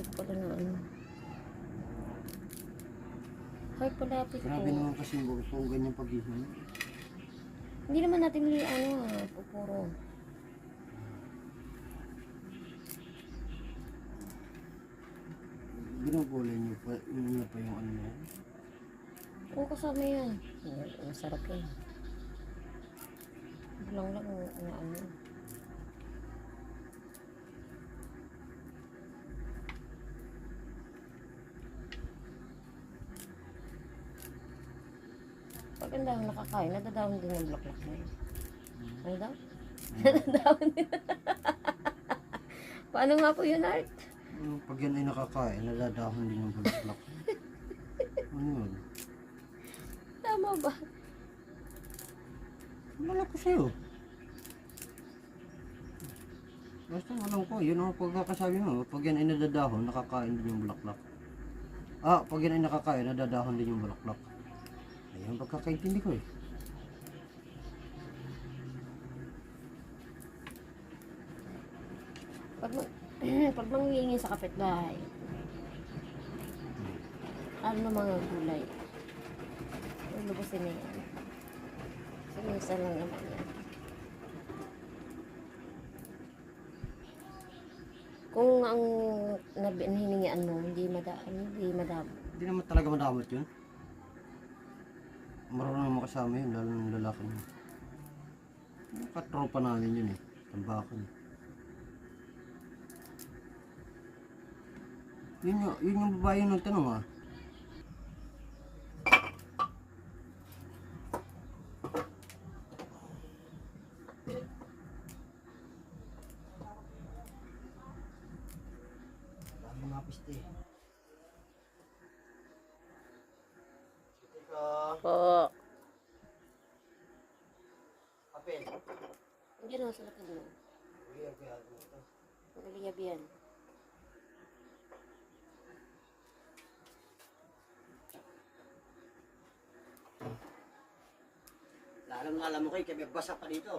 palapit pala na ano. Heart palapit po. Grabe naman kasi kung ganyan paghihinga. Hindi naman natin pupuro. Ginugulay niyo pa yung ano na yan. Oo, kasama yan. Masarap yan. Lang ano. Pag ang dahon nakakain, nadadahon din ng bulaklak na yun. Ano daw? Nadadahon din. Paano nga po yun, Art? Pag yan ay nakakain, nadadahon din yung bulaklak. Ano yun? Tama ba? Malak ko sa'yo. Basta alam ko, yun ang pagkakasabi mo. Pag yan ay nadadahon, nakakain din yung bulaklak. Pag yan ay nakakain, nadadahon din yung bulaklak. Ayun ang pagkakaintindi ko eh. Pag manghihingi sa kapitbahay, ano mga gulay? Lubusin na yan. Minsan lang naman yan. Kung ang hiningian mo, hindi madamo. Hindi naman talaga madamot yun. Marunong naman kasama yun, lalo ng lalaki niya. Katropa namin yun eh. Tambakan. Yun yung babae yung nagtanong ah. Dami mga piste. Sige ka. Po. Apel. Diyan ako sa lakad mo. Magaliyab yan. Alam mo kayo, kaya may basa pa dito.